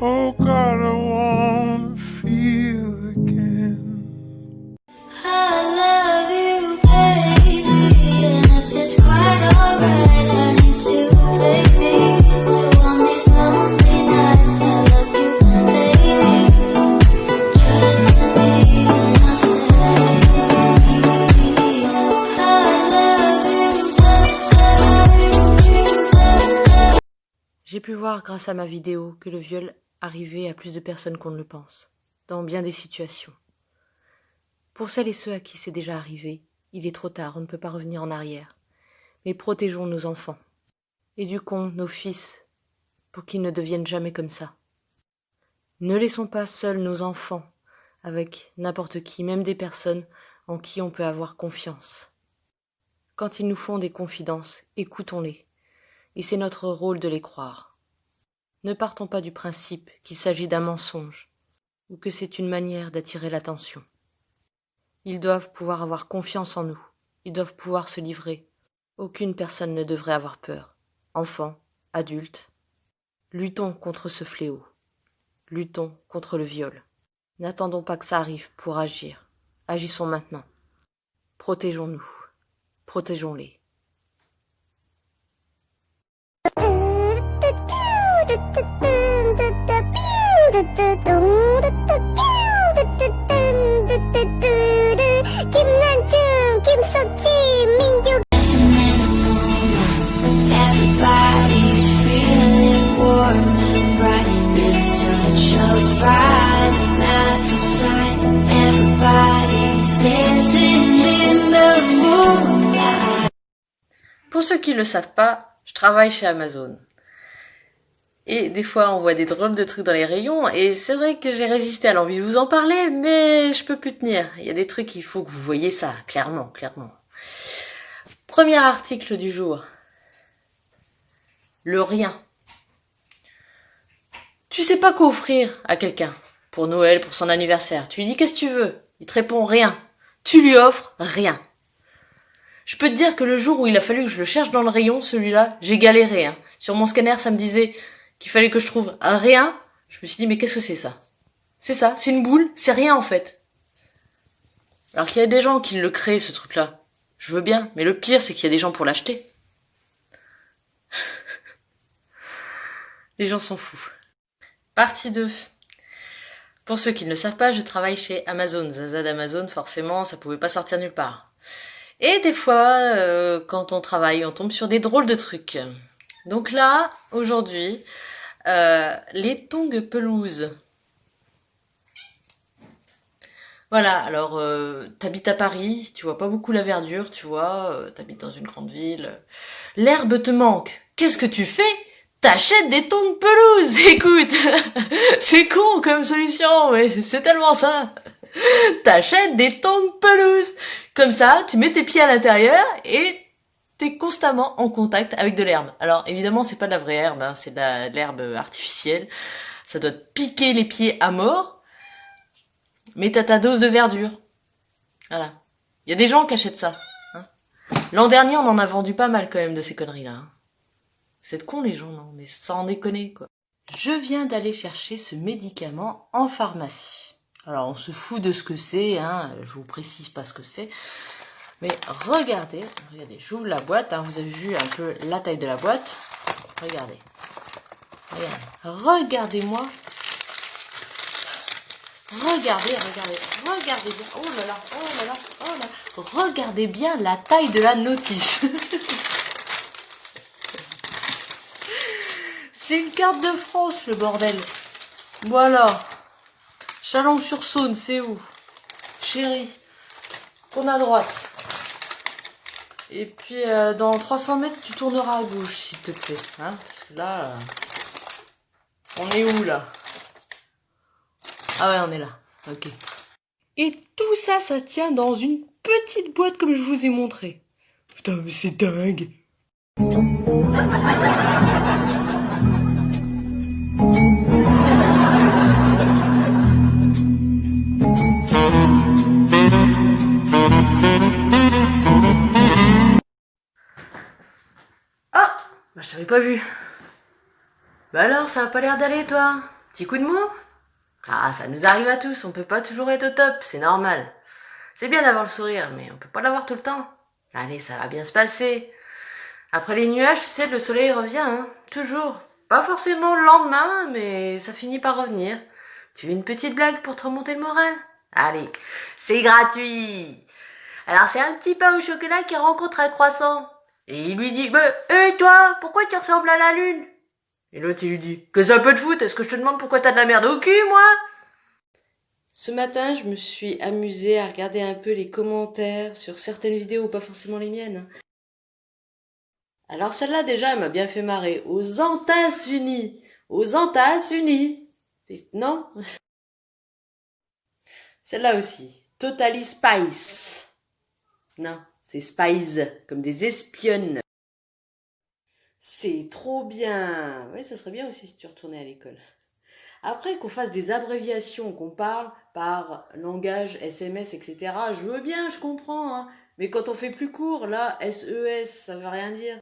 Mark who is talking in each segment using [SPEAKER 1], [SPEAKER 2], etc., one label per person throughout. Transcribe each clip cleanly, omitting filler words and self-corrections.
[SPEAKER 1] Oh God, I wanna feel again.
[SPEAKER 2] I love you, baby, and if it's quite alright, I need you, baby, to on these lonely nights. I love you, baby, just to be myself. I love you.
[SPEAKER 3] J'ai pu voir grâce à ma vidéo que le viol arrivait à plus de personnes qu'on ne le pense, dans bien des situations. Pour celles et ceux à qui c'est déjà arrivé, il est trop tard, on ne peut pas revenir en arrière. Mais protégeons nos enfants. Éduquons nos fils pour qu'ils ne deviennent jamais comme ça. Ne laissons pas seuls nos enfants avec n'importe qui, même des personnes en qui on peut avoir confiance. Quand ils nous font des confidences, écoutons-les. Et c'est notre rôle de les croire. Ne partons pas du principe qu'il s'agit d'un mensonge ou que c'est une manière d'attirer l'attention. Ils doivent pouvoir avoir confiance en nous. Ils doivent pouvoir se livrer. Aucune personne ne devrait avoir peur. Enfants, adultes, luttons contre ce fléau. Luttons contre le viol. N'attendons pas que ça arrive pour agir. Agissons maintenant. Protégeons-nous. Protégeons-les.
[SPEAKER 2] 김난중, 김석지, 민규. Everybody's feeling warm and bright. It's such a Friday night outside. Everybody's dancing in the moonlight.
[SPEAKER 3] Pour ceux qui ne le savent pas, je travaille chez Amazon. Et des fois, on voit des drôles de trucs dans les rayons, et c'est vrai que j'ai résisté à l'envie de vous en parler, mais je peux plus tenir. Il y a des trucs, il faut que vous voyez ça, clairement. Premier article du jour. Le rien. Tu sais pas quoi offrir à quelqu'un pour Noël, pour son anniversaire. Tu lui dis qu'est-ce que tu veux. Il te répond rien. Tu lui offres rien. Je peux te dire que le jour où il a fallu que je le cherche dans le rayon, celui-là, j'ai galéré. Sur mon scanner, ça me disait qu'il fallait que je trouve un rien. Je me suis dit, mais qu'est-ce que c'est ça? C'est ça, c'est une boule, c'est rien en fait. Alors qu'il y a des gens qui le créent, ce truc-là. Je veux bien, mais le pire, c'est qu'il y a des gens pour l'acheter. Les gens sont fous. Partie 2. Pour ceux qui ne le savent pas, je travaille chez Amazon. Zaza d'Amazon, forcément, ça pouvait pas sortir nulle part. Et des fois, quand on travaille, on tombe sur des drôles de trucs. Donc là, aujourd'hui, les tongs pelouses. Voilà, alors t'habites à Paris, tu vois pas beaucoup la verdure, tu vois, t'habites dans une grande ville. L'herbe te manque. Qu'est-ce que tu fais? T'achètes des tongs pelouses. Écoute, c'est con comme solution, mais c'est tellement ça. T'achètes des tongs pelouses. Comme ça, tu mets tes pieds à l'intérieur et t'es constamment en contact avec de l'herbe. Alors évidemment, c'est pas de la vraie herbe, c'est de l'herbe artificielle. Ça doit te piquer les pieds à mort. Mais t'as ta dose de verdure. Voilà. Il y a des gens qui achètent ça. L'an dernier, on en a vendu pas mal quand même de ces conneries-là. Vous êtes cons les gens, non? Mais sans déconner, quoi. Je viens d'aller chercher ce médicament en pharmacie. Alors, on se fout de ce que c'est, je vous précise pas ce que c'est. Mais regardez, j'ouvre la boîte, vous avez vu un peu la taille de la boîte. Regardez. Regardez-moi. Regardez bien. Oh là là. Regardez bien la taille de la notice. C'est une carte de France, le bordel. Voilà. Chalon-sur-Saône, c'est où? Chérie, tourne à droite. Et puis dans 300 mètres, tu tourneras à gauche, s'il te plaît. Hein, parce que là, on est où là? Ah ouais, on est là. Ok. Et tout ça, ça tient dans une petite boîte comme je vous ai montré. Putain, mais c'est dingue. Ah, bah je t'avais pas vu. Bah alors, ça a pas l'air d'aller, toi? Petit coup de mou? Ah, ça nous arrive à tous, on peut pas toujours être au top, c'est normal. C'est bien d'avoir le sourire, mais on peut pas l'avoir tout le temps. Allez, ça va bien se passer. Après les nuages, tu sais, le soleil revient, hein, toujours. Pas forcément le lendemain, mais ça finit par revenir. Tu veux une petite blague pour te remonter le moral? Allez, c'est gratuit. Alors c'est un petit pain au chocolat qui rencontre un croissant. Et il lui dit, hé toi, pourquoi tu ressembles à la lune? Et l'autre il lui dit, que ça peut te foutre, est-ce que je te demande pourquoi t'as de la merde au cul, moi? Ce matin, je me suis amusée à regarder un peu les commentaires sur certaines vidéos, pas forcément les miennes. Alors celle-là déjà, elle m'a bien fait marrer. Aux États-Unis. Aux États-Unis. Non? Celle-là aussi. Totally Spice. Non, c'est Spies, comme des espionnes. C'est trop bien. Ouais, ça serait bien aussi si tu retournais à l'école. Après qu'on fasse des abréviations, qu'on parle par langage, SMS, etc., je veux bien, je comprends, hein. Mais quand on fait plus court, là, SES, ça veut rien dire.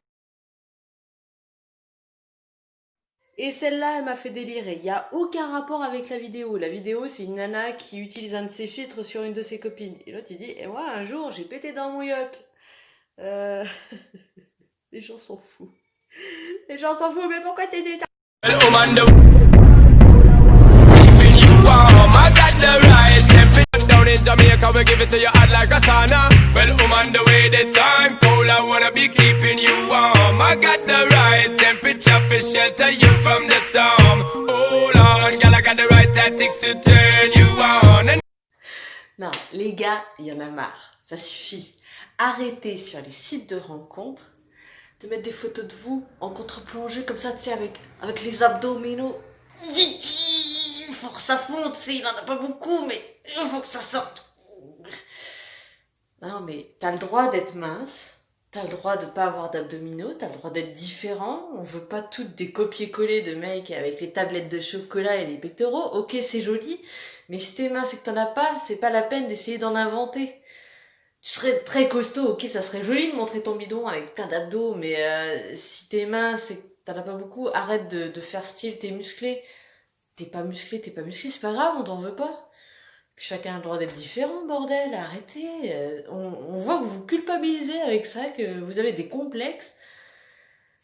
[SPEAKER 3] Et celle-là, elle m'a fait délirer. Il n'y a aucun rapport avec la vidéo. La vidéo, c'est une nana qui utilise un de ses filtres sur une de ses copines. Et l'autre, il dit, et moi, un jour, j'ai pété dans mon yop. Les gens s'en foutent. Les gens s'en foutent, mais pourquoi t'es déjà...
[SPEAKER 4] Jamaica, we give it to you hot like a sauna. Well, the way the time cold, I wanna be keeping you warm. I got the right temperature for shelter you from the storm. Hold on, girl, I got the right tactics to turn you on.
[SPEAKER 3] Non, les gars, il y en a marre. Ça suffit. Arrêtez sur les sites de rencontres de mettre des photos de vous en contre-plongée comme ça, tu sais, avec les abdominaux. Il faut que ça fonde, tu sais, il en a pas beaucoup, mais il faut que ça sorte. Non, mais t'as le droit d'être mince, t'as le droit de pas avoir d'abdominaux, t'as le droit d'être différent. On veut pas toutes des copier-coller de mecs avec les tablettes de chocolat et les pectoraux. Ok, c'est joli, mais si t'es mince et que t'en as pas, c'est pas la peine d'essayer d'en inventer. Tu serais très costaud, ok, ça serait joli de montrer ton bidon avec plein d'abdos, mais si t'es mince et que t'en as pas beaucoup, arrête de faire style t'es musclé. T'es pas musclé, c'est pas grave, on t'en veut pas. Puis chacun a le droit d'être différent, bordel, arrêtez. On voit que vous vous culpabilisez avec ça, que vous avez des complexes.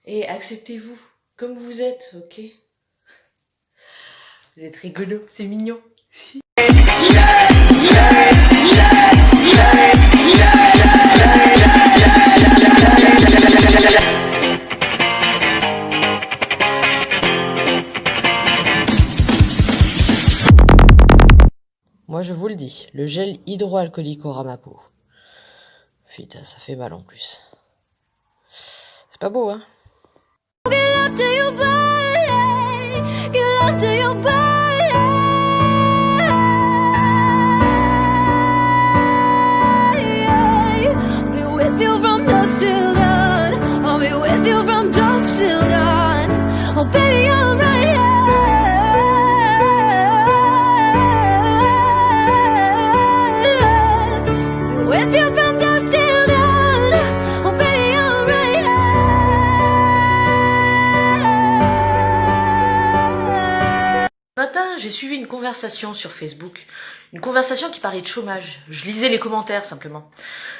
[SPEAKER 3] Et acceptez-vous comme vous êtes, ok? Vous êtes rigolo, c'est mignon. Moi je vous le dis, le gel hydroalcoolique aura ma peau. Putain, ça fait mal en plus. C'est pas beau, hein? J'ai suivi une conversation sur Facebook, une conversation qui parlait de chômage. Je lisais les commentaires simplement.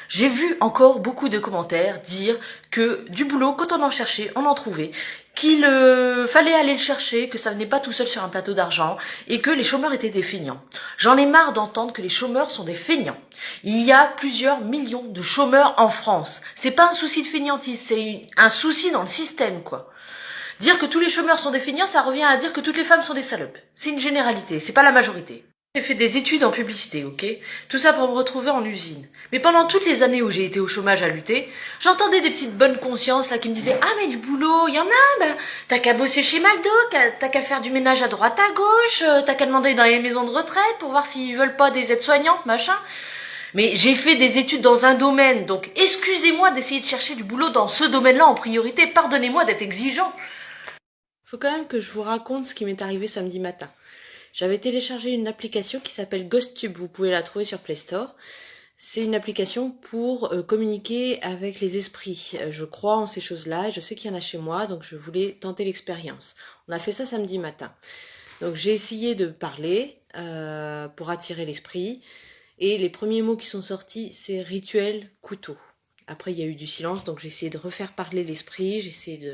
[SPEAKER 3] J'ai vu encore beaucoup de commentaires dire que du boulot, quand on en cherchait, on en trouvait, qu'il fallait aller le chercher, que ça venait pas tout seul sur un plateau d'argent et que les chômeurs étaient des feignants. J'en ai marre d'entendre que les chômeurs sont des feignants. Il y a plusieurs millions de chômeurs en France. C'est pas un souci de feignantise, c'est un souci dans le système, quoi. Dire que tous les chômeurs sont des feignants, ça revient à dire que toutes les femmes sont des salopes. C'est une généralité, c'est pas la majorité. J'ai fait des études en publicité, ok? Tout ça pour me retrouver en usine. Mais pendant toutes les années où j'ai été au chômage à lutter, j'entendais des petites bonnes consciences là qui me disaient « Ah mais du boulot, il y en a, bah, t'as qu'à bosser chez McDo, t'as qu'à faire du ménage à droite à gauche, t'as qu'à demander dans les maisons de retraite pour voir s'ils veulent pas des aides-soignantes, machin. » Mais j'ai fait des études dans un domaine, donc excusez-moi d'essayer de chercher du boulot dans ce domaine-là en priorité, pardonnez-moi d'être exigeant. Faut quand même que je vous raconte ce qui m'est arrivé samedi matin. J'avais téléchargé une application qui s'appelle GhostTube, vous pouvez la trouver sur Play Store. C'est une application pour communiquer avec les esprits. Je crois en ces choses-là, je sais qu'il y en a chez moi, donc je voulais tenter l'expérience. On a fait ça samedi matin. Donc j'ai essayé de parler pour attirer l'esprit, et les premiers mots qui sont sortis, c'est rituel, couteau. Après, il y a eu du silence, donc j'ai essayé de refaire parler l'esprit, j'ai essayé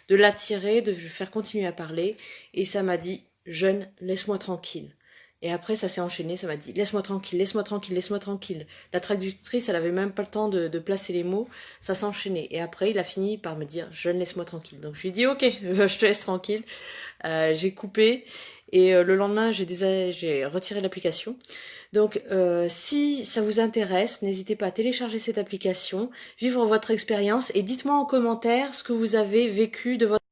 [SPEAKER 3] de l'attirer, de le faire continuer à parler, et ça m'a dit « Jeune, laisse-moi tranquille ». Et après, ça s'est enchaîné, ça m'a dit « Laisse-moi tranquille, laisse-moi tranquille, laisse-moi tranquille ». La traductrice, elle avait même pas le temps de placer les mots, ça s'est enchaîné. Et après, il a fini par me dire « Jeune, laisse-moi tranquille ». Donc je lui ai dit « Ok, je te laisse tranquille ». J'ai coupé, et le lendemain, j'ai retiré l'application. Donc, si ça vous intéresse, n'hésitez pas à télécharger cette application, vivre votre expérience, et dites-moi en commentaire ce que vous avez vécu de votre